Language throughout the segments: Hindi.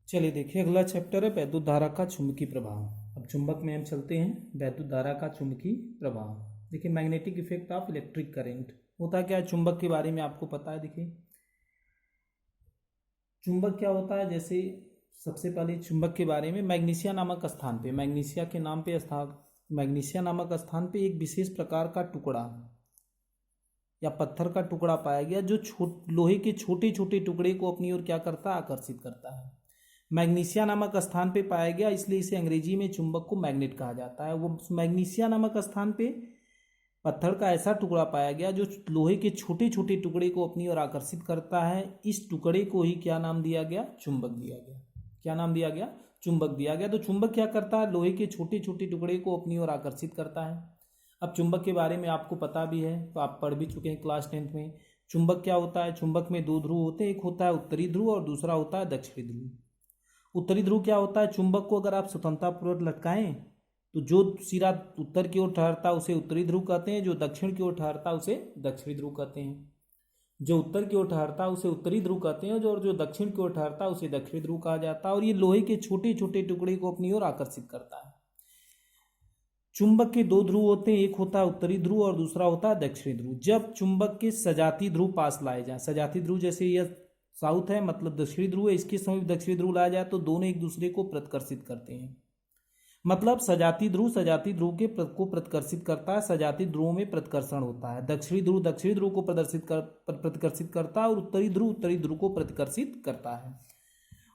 चलिए देखिए, अगला चैप्टर है वैद्युत धारा का चुंबकीय प्रभाव। अब चुंबक में हम चलते हैं, वैद्युत धारा का चुंबकीय प्रभाव। देखिए, magnetic effect of electric current होता क्या है चुंबक के बारे में आपको पता है। देखिए, चुंबक क्या होता है, जैसे सबसे पहले चुंबक के बारे में, मैग्नीशिया नामक स्थान पे, मैग्नीशिया के नाम पे स्थान, मैग्नीशिया नामक स्थान पे एक विशेष प्रकार का टुकड़ा या पत्थर का टुकड़ा पाया गया जो लोहे के छोटे छोटे टुकड़े को अपनी ओर क्या करता है, आकर्षित करता है। मैग्नीशिया नामक स्थान पे पाया गया, इसलिए इसे अंग्रेजी में चुंबक को मैग्नेट कहा जाता है। वो मैग्नीशिया नामक स्थान पे पत्थर का ऐसा टुकड़ा पाया गया जो लोहे के छोटे छोटे टुकड़े को अपनी ओर आकर्षित करता है। इस टुकड़े को ही क्या नाम दिया गया, चुंबक दिया गया। क्या नाम दिया गया, चुंबक दिया गया। तो चुंबक क्या करता है, लोहे के छोटे छोटे टुकड़े को अपनी ओर आकर्षित करता है। अब चुंबक के बारे में आपको पता भी है, तो आप पढ़ भी चुके हैं क्लास 10th में। चुंबक क्या होता है, चुंबक में दो ध्रुव होते हैं, एक होता है उत्तरी ध्रुव और दूसरा होता है दक्षिणी ध्रुव। उत्तरी ध्रुव क्या होता है, चुंबक को अगर आप स्वतंत्रतापूर्वक लटकाएं तो जो सिरा उत्तर की ओर ठहरता है उसे उत्तरी ध्रुव कहते हैं, जो दक्षिण की ओर ठहरता है उसे दक्षिणी ध्रुव कहते हैं। जो उत्तर की ओर ठहरता है उसे उत्तरी ध्रुव कहते हैं, और जो दक्षिण की ओर ठहरता है उसे दक्षिणी ध्रुव कहा जाता है। और ये लोहे के छोटे छोटे टुकड़े को अपनी ओर आकर्षित करता है। चुंबक के दो ध्रुव होते हैं, एक होता है उत्तरी ध्रुव और दूसरा होता है दक्षिणी ध्रुव। जब चुंबक के सजाती ध्रुव पास लाए जाए, सजाती ध्रुव जैसे यह साउथ है मतलब दक्षिणी ध्रुव है, इसके समीप दक्षिणी ध्रुव लाया जाए तो दोनों एक दूसरे को प्रतिकर्षित करते हैं। मतलब सजाती ध्रुव को प्रतिकर्षित करता है, सजाती ध्रुव में प्रतिकर्षण होता है। दक्षिणी ध्रुव को प्रतिकर्षित करता है और उत्तरी ध्रुव को प्रतिकर्षित करता है।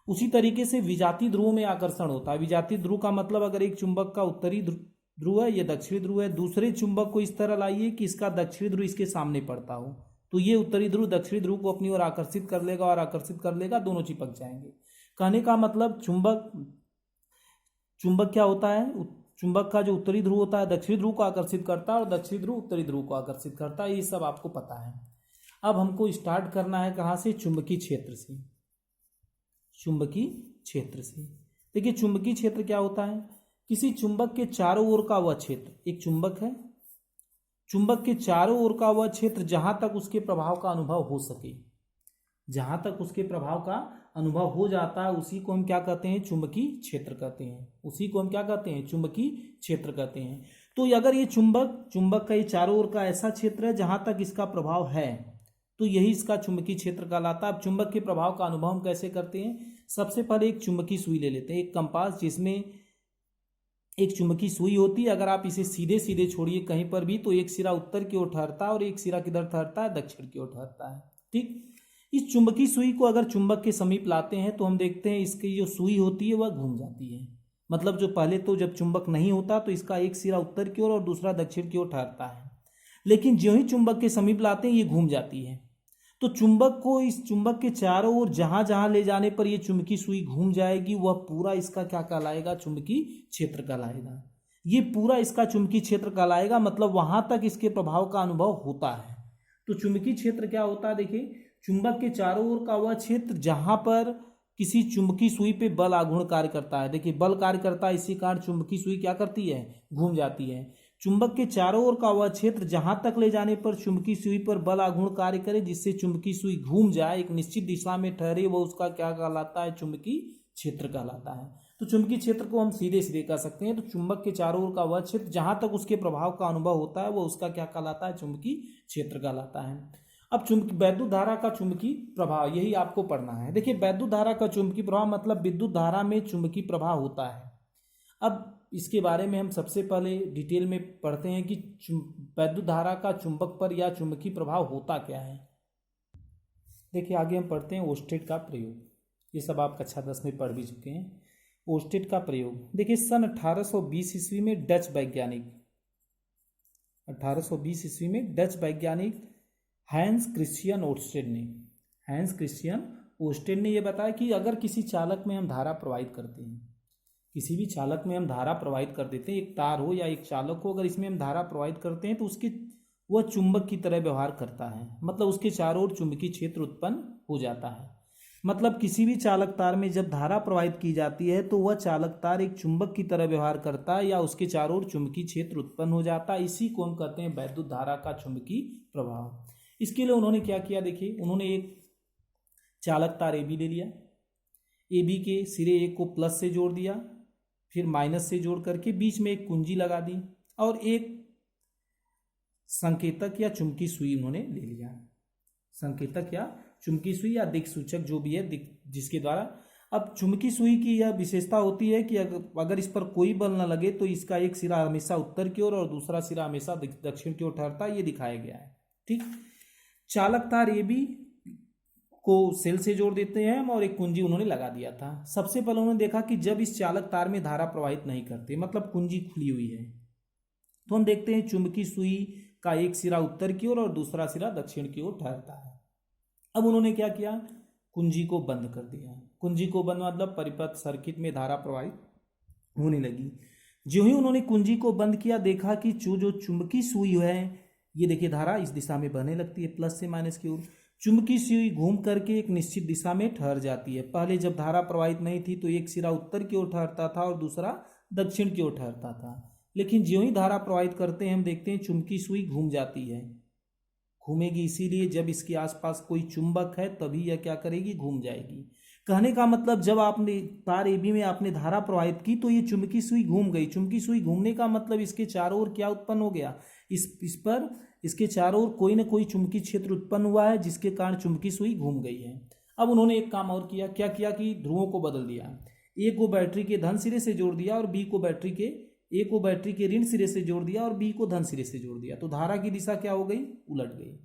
उसी तरीके से विजातीय ध्रुव में आकर्षण होता है। विजातीय ध्रुव का मतलब अगर एक चुंबक का उत्तरी ध्रुव है, ये दक्षिणी ध्रुव है, दूसरे चुंबक को इस तरह लाइए कि इसका दक्षिणी ध्रुव इसके सामने पड़ता हो, तो ये उत्तरी ध्रुव दक्षिणी ध्रुव को अपनी ओर आकर्षित कर लेगा और आकर्षित कर लेगा, दोनों चिपक जाएंगे। कहने का मतलब चुंबक क्या होता है, चुंबक का जो उत्तरी ध्रुव होता है दक्षिणी ध्रुव को आकर्षित करता है और दक्षिणी ध्रुव उत्तरी ध्रुव को आकर्षित करता है। ये सब आपको पता है। अब हमको स्टार्ट करना है कहाँ से, चुंबकीय क्षेत्र से। चुंबकीय क्षेत्र से देखिए, चुंबकीय क्षेत्र क्या होता है, किसी चुंबक के चारों ओर का वह क्षेत्र, एक चुंबक है, चुंबक के चारों ओर का वह क्षेत्र जहां तक उसके प्रभाव का अनुभव हो सके, जहां तक उसके प्रभाव का अनुभव हो जाता है उसी को हम क्या कहते हैं, चुंबकीय क्षेत्र कहते हैं। उसी को हम क्या कहते हैं, चुंबकीय क्षेत्र कहते हैं। तो अगर ये चुंबक का ये चारों ओर का ऐसा क्षेत्र है जहां तक इसका प्रभाव है, तो यही इसका चुंबकीय क्षेत्र कहलाता है। अब चुंबक के प्रभाव का अनुभव हम कैसे करते हैं, सबसे पहले एक चुंबकीय सुई ले लेते हैं, एक कंपास जिसमें एक चुंबकीय सुई होती है। अगर आप इसे सीधे सीधे छोड़िए कहीं पर भी तो एक सिरा उत्तर की ओर ठहरता है और एक सिरा किधर ठहरता है, दक्षिण की ओर ठहरता है। ठीक, इस चुंबकीय सुई को अगर चुंबक के समीप लाते हैं तो हम देखते हैं इसकी जो सुई होती है वह घूम जाती है। मतलब जो पहले तो जब चुंबक नहीं होता तो इसका एक सिरा उत्तर की ओर और दूसरा दक्षिण की ओर ठहरता है, लेकिन जो ही चुंबक के समीप लाते हैं ये घूम जाती है। तो चुंबक को इस चुंबक के चारों ओर जहां जहां ले जाने पर ये चुंबकीय सुई घूम जाएगी वह पूरा इसका क्या कहलाएगा, चुंबकीय क्षेत्र कहलाएगा। ये पूरा इसका चुंबकीय क्षेत्र कहलाएगा, मतलब वहां तक इसके प्रभाव का अनुभव होता है। तो चुंबकीय क्षेत्र क्या होता है, देखिए चुंबक के चारों ओर का वह क्षेत्र जहां पर किसी चुंबकीय सुई पे बल आघूर्ण कार्य करता है। देखिए बल कार्य करता है, इसी कारण चुंबकीय सुई क्या करती है, घूम जाती है। चुंबक के चारों ओर का वह क्षेत्र जहां तक ले जाने पर चुंबकीय सुई पर बल आघूर्ण कार्य करे, जिससे चुंबकीय सुई घूम जाए, एक निश्चित दिशा में ठहरे, वह उसका क्या कहलाता है, चुंबकीय क्षेत्र कहलाता है। तो चुंबकीय क्षेत्र को हम सीधे सीधे कह सकते हैं। तो चुंबक के चारों ओर का वह क्षेत्र जहां तक उसके प्रभाव का अनुभव होता है वह उसका क्या कहलाता है, चुंबकीय क्षेत्र कहलाता है। अब वैद्युत धारा का चुंबकीय प्रभाव, यही आपको पढ़ना है। देखिए वैद्युत धारा का चुंबकीय प्रभाव मतलब विद्युत धारा में चुंबकीय प्रभाव होता है। अब इसके बारे में हम सबसे पहले डिटेल में पढ़ते हैं कि वैद्युत धारा का चुंबक पर या चुंबकीय प्रभाव होता क्या है। देखिए आगे हम पढ़ते हैं ओस्टेट का प्रयोग। ये सब आप कक्षा 10 में पढ़ भी चुके हैं। ओस्टेट का प्रयोग देखिए सन 1820 ईस्वी में डच वैज्ञानिक, 1820 ईस्वी में डच वैज्ञानिक हैंस क्रिश्चियन ओस्टेड ने यह बताया कि अगर किसी चालक में हम धारा प्रवाहित करते हैं, किसी भी चालक में हम धारा प्रवाहित कर देते हैं, एक तार हो या एक चालक हो, अगर इसमें हम धारा प्रवाहित करते हैं तो उसके वह चुंबक की तरह व्यवहार करता है। मतलब उसके चारों ओर चुंबकीय क्षेत्र उत्पन्न हो जाता है। मतलब किसी भी चालक तार में जब धारा प्रवाहित की जाती है तो वह चालक तार एक चुंबक की तरह व्यवहार करता है या उसके चारों ओर चुंबकीय क्षेत्र उत्पन्न हो जाता है। इसी को हम कहते हैं वैद्युत धारा का चुंबकीय प्रभाव। इसके लिए उन्होंने क्या किया, देखिए उन्होंने एक चालक तार AB ले लिया, ए बी के सिरे एक को प्लस से जोड़ दिया, फिर माइनस से जोड़ करके बीच में एक कुंजी लगा दी और एक संकेतक या चुंबकीय सुई उन्होंने ले लिया। संकेतक या चुंबकीय सुई या दिक्सूचक जो भी है, जिसके द्वारा, अब चुंबकीय सुई की यह विशेषता होती है कि अगर इस पर कोई बल न लगे तो इसका एक सिरा हमेशा उत्तर की ओर और दूसरा सिरा हमेशा दक्षिण की ओर ठहरता है, ये दिखाया गया है। ठीक, चालक तार ए बी को सेल से जोड़ देते हैं हम और एक कुंजी उन्होंने लगा दिया था। सबसे पहले उन्होंने देखा कि जब इस चालक तार में धारा प्रवाहित नहीं करते, मतलब कुंजी खुली हुई है, तो हम देखते हैं चुंबकीय सुई का एक सिरा उत्तर की ओर और दूसरा सिरा दक्षिण की ओर ठहरता है। अब उन्होंने क्या किया, कुंजी को बंद कर दिया। कुंजी को बंद मतलब परिपथ सर्किट में धारा प्रवाहित होने लगी। जो ही उन्होंने कुंजी को बंद किया, देखा कि जो चुंबकीय सुई है, ये देखिए धारा इस दिशा में बहने लगती है, प्लस से माइनस की ओर। चुंबकीय सुई घूम करके एक निश्चित दिशा में ठहर जाती है। पहले जब धारा प्रवाहित नहीं थी तो एक सिरा उत्तर की ओर ठहरता था और दूसरा दक्षिण की ओर ठहरता था, लेकिन ज्यों ही धारा प्रवाहित करते हैं हम देखते हैं चुंबकीय सुई घूम जाती है। घूमेगी इसीलिए जब इसके आसपास कोई चुंबक है तभी यह क्या करेगी, घूम जाएगी। कहने का मतलब जब आपने तार AB में आपने धारा प्रवाहित की तो ये चुंबकीय सुई घूम गई। चुंबकीय सुई घूमने का मतलब इसके चारों ओर क्या उत्पन्न हो गया, इस पर इसके चारों ओर कोई ना कोई चुंबकीय क्षेत्र उत्पन्न हुआ है, जिसके कारण चुंबकीय सुई घूम गई है। अब उन्होंने एक काम और किया, क्या किया कि ध्रुवों को बदल दिया। ए को बैटरी के धन सिरे से जोड़ दिया और ए को बैटरी के ऋण सिरे से जोड़ दिया और बी को धन सिरे से जोड़ दिया। तो धारा की दिशा क्या हो गई, उलट गई।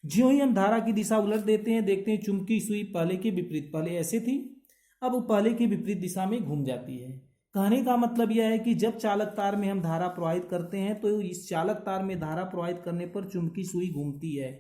ज्यों ही हम धारा की दिशा उलट देते हैं, देखते हैं चुंबकीय सुई पहले के विपरीत, पहले ऐसे थी, अब वो पहले के विपरीत दिशा में घूम जाती है। कहने का मतलब यह है कि जब चालक तार में हम धारा प्रवाहित करते हैं तो इस चालक तार में धारा प्रवाहित करने पर चुंबकीय सुई घूमती है।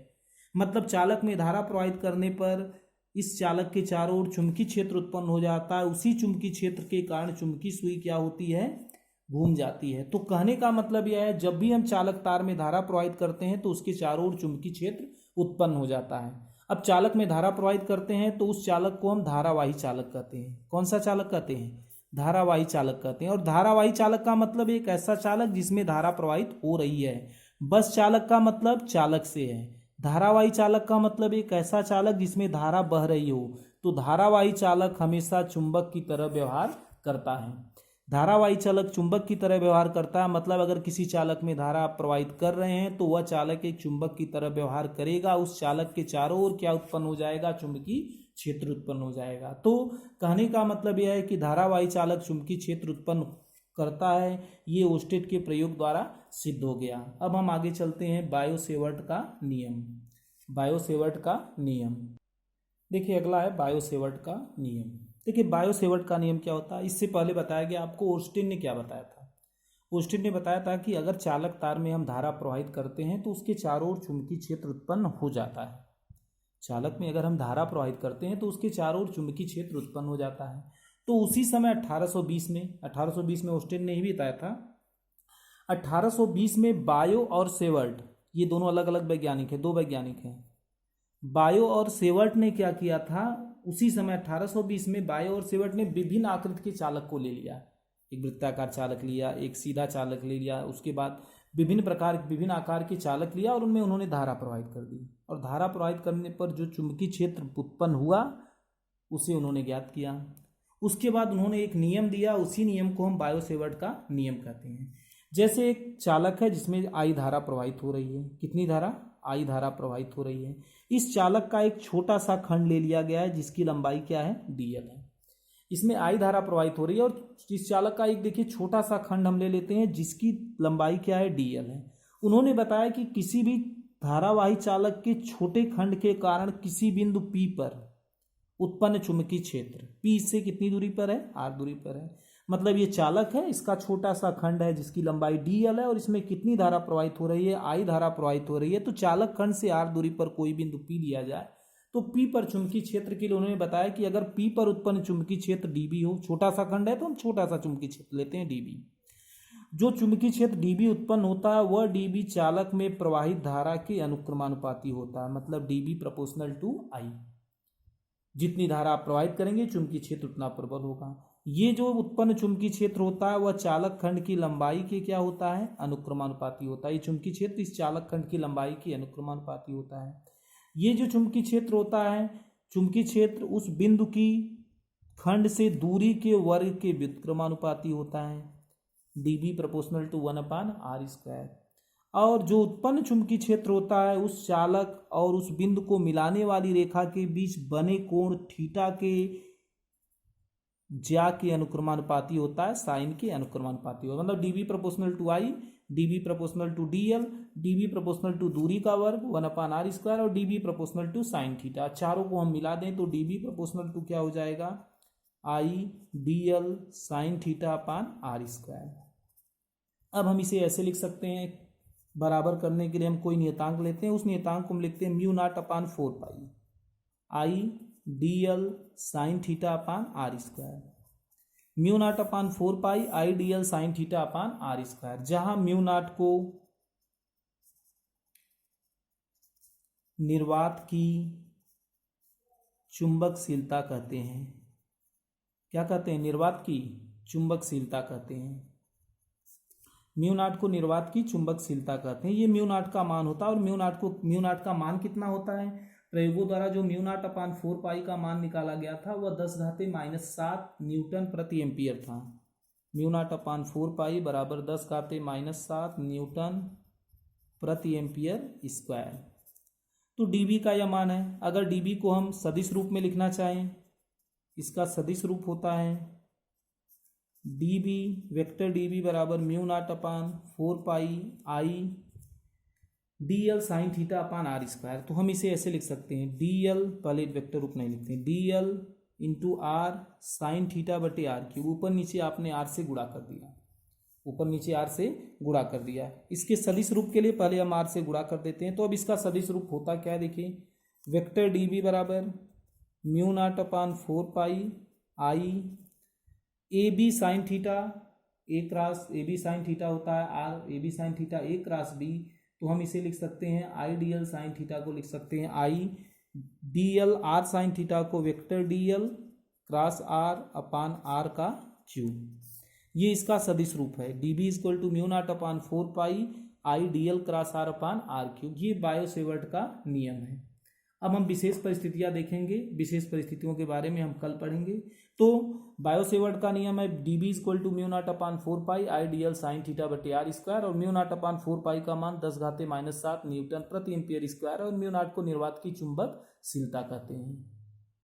मतलब चालक में धारा प्रवाहित करने पर इस चालक के चारों ओर चुंबकीय क्षेत्र उत्पन्न हो जाता है। उसी चुंबकीय क्षेत्र के कारण चुंबकीय सुई क्या होती है, घूम जाती है। तो कहने का मतलब यह है, जब भी हम चालक तार में धारा प्रवाहित करते हैं तो उसके चारों ओर चुंबकीय क्षेत्र उत्पन्न हो जाता है। अब चालक में धारा प्रवाहित करते हैं तो उस चालक को हम धारावाही चालक कहते हैं। कौन सा चालक कहते हैं, धारावाही चालक कहते हैं। और धारावाही चालक का मतलब एक ऐसा चालक जिसमें धारा प्रवाहित हो रही है। बस चालक का मतलब चालक से है, धारावाही चालक का मतलब एक ऐसा चालक जिसमें धारा बह रही हो। तो धारावाही चालक हमेशा चुंबक की तरह व्यवहार करता है। धारावाही चालक चुंबक की तरह व्यवहार करता है, मतलब अगर किसी चालक में धारा प्रवाहित कर रहे हैं तो वह चालक एक चुंबक की तरह व्यवहार करेगा। उस चालक के चारों ओर क्या उत्पन्न हो जाएगा, चुंबकीय क्षेत्र उत्पन्न हो जाएगा। तो कहने का मतलब यह है कि धारावाही चालक चुंबकीय क्षेत्र उत्पन्न करता है। ये ओस्टेड के प्रयोग द्वारा सिद्ध हो गया। अब हम आगे चलते हैं बायो-सेवर्ट का नियम। बायो-सेवर्ट का नियम देखिए, अगला है बायो-सेवर्ट का नियम। देखिए बायो-सेवर्ट का नियम क्या होता है, इससे पहले बताया गया आपको ओस्टेड ने क्या बताया था। ओस्टेड ने बताया था कि अगर चालक तार में हम धारा प्रवाहित करते हैं तो उसके चारों ओर चुंबकीय क्षेत्र उत्पन्न हो जाता है। चालक में अगर हम धारा प्रवाहित करते हैं तो उसके चारों ओर चुंबकीय क्षेत्र उत्पन्न हो जाता है। तो उसी समय 1820 में ओस्टेड ने ही बताया था। 1820 में बायो और सेवर्ट, ये दोनों अलग अलग वैज्ञानिक हैं, दो वैज्ञानिक हैं। बायो और सेवर्ट ने क्या किया था, उसी समय 1820 में बायो और सेवर्ट ने विभिन्न आकृति के चालक को ले लिया। एक वृत्ताकार चालक लिया, एक सीधा चालक ले लिया, उसके बाद विभिन्न आकार के चालक लिया और उनमें उन्होंने धारा प्रवाहित कर दी। और धारा प्रवाहित करने पर जो चुंबकीय क्षेत्र उत्पन्न हुआ उसे उन्होंने ज्ञात किया। उसके बाद उन्होंने एक नियम दिया, उसी नियम को हम बायो-सेवर्ट का नियम कहते हैं। जैसे एक चालक है जिसमें आई धारा प्रवाहित हो रही है, कितनी धारा, आई धारा प्रवाहित हो रही है। इस चालक का एक छोटा सा खंड ले लिया गया है जिसकी लंबाई क्या है, dl है। इसमें आई धारा प्रवाहित हो रही है और इस चालक का एक देखिए छोटा सा खंड हम ले लेते हैं जिसकी लंबाई क्या है, dl है। उन्होंने बताया कि किसी भी धारावाही चालक के छोटे खंड के कारण किसी बिंदु P पर उत्पन्न चुंबकीय क्षेत्र P से कितनी दूरी पर है, r दूरी पर है। मतलब ये चालक है, इसका छोटा सा खंड है जिसकी लंबाई dl है और इसमें कितनी धारा प्रवाहित हो रही है, I धारा प्रवाहित हो रही है। तो चालक खंड से r दूरी पर कोई बिंदु P लिया जाए तो P पर चुंबकीय क्षेत्र के लिए उन्होंने बताया कि अगर P पर उत्पन्न चुंबकीय क्षेत्र dB हो, छोटा सा खंड है तो हम छोटा सा चुंबकीय क्षेत्र लेते हैं dB। जो चुंबकीय क्षेत्र dB उत्पन्न होता है वह dB चालक में प्रवाहित धारा के अनुक्रमानुपाती होता है। मतलब dB प्रोपोर्शनल टू I, जितनी धारा आप प्रवाहित करेंगे चुंबकीय क्षेत्र उतना प्रबल होगा। ये जो उत्पन्न चुंबकीय क्षेत्र होता है वह चालक खंड की लंबाई के क्या होता है, अनुक्रमानुपाती होता है। ये चुंबकीय क्षेत्र इस चालक खंड की लंबाई के अनुक्रमानुपाती होता है। ये जो चुंबकीय क्षेत्र होता है, चुंबकीय क्षेत्र उस बिंदु की खंड से दूरी के वर्ग के व्युत्क्रमानुपाती होता है, dB प्रोपोर्शनल टू 1/r²। और जो उत्पन्न चुंबकीय क्षेत्र होता है उस चालक और उस बिंदु को मिलाने वाली रेखा के बीच बने कोण थीटा के ज्या के अनुक्रमानुपाती होता है, साइन के अनुक्रमानुपाती होता है। मतलब dB proportional to I, dB proportional to DL, dB proportional to दूरी का वर्ग 1/r² और dB proportional to sine theta. चारों को हम मिला दें तो dB प्रोपोर्शनल टू क्या हो जाएगा, I DL sine theta upon r²। अब हम इसे ऐसे लिख सकते हैं, बराबर करने के लिए हम कोई नियतांक लेते हैं, उस नियतांक को हम लिखते हैं μ0/4π I DL sine theta upon r²। μ0/4π I DL sine theta upon r², जहां μ0 को निर्वात की चुंबकशीलता कहते हैं। क्या कहते हैं, निर्वात की चुंबकशीलता कहते हैं। μ0 को निर्वात की चुंबकशीलता कहते हैं। ये μ0 का मान होता है और μ0 का मान कितना होता है, प्रयोगों द्वारा जो μ0/4π का मान निकाला गया था वह 10⁻⁷ न्यूटन प्रति एम्पियर था। μ0/4π बराबर 10⁻⁷ न्यूटन प्रति एम्पियर स्क्वायर। तो dB का यह मान है। अगर dB को हम सदिश रूप में लिखना चाहें, इसका सदिश रूप होता है dB, वेक्टर dB बराबर μ0/4π I DL sine theta upon r²। तो हम इसे ऐसे लिख सकते हैं DL, पहले वेक्टर रूप नहीं लिखते हैं, DL into R sine theta बटे r³। ऊपर नीचे आपने r से गुणा कर दिया, ऊपर नीचे r से गुणा कर दिया। इसके सदिश रूप के लिए पहले हम r से गुणा कर देते हैं। तो अब इसका सदिश रूप होता क्या है, देखिए, वेक्टर dB बराबर μ0/4π I AB sine theta A cross AB sine theta होता है R, AB sine theta A cross B। तो हम इसे लिख सकते हैं I DL साइन थीटा को लिख सकते हैं I DL R sine theta को vector DL cross R upon r³। ये इसका सदिश रूप है। dB equal to μ0/4π I DL cross R upon r³। ये बायो सेवर्ट का नियम है। अब हम विशेष परिस्थितियां देखेंगे, विशेष परिस्थितियों के बारे में हम कल पढ़ेंगे। तो बायो सेवर्ट का नियम है dB equal to μ0/4π I DL sine theta बटे r² और μ0/4π का मान 10⁻⁷ न्यूटन प्रति एम्पियर स्क्वायर और μ0 को निर्वात की चुंबकशीलता कहते हैं।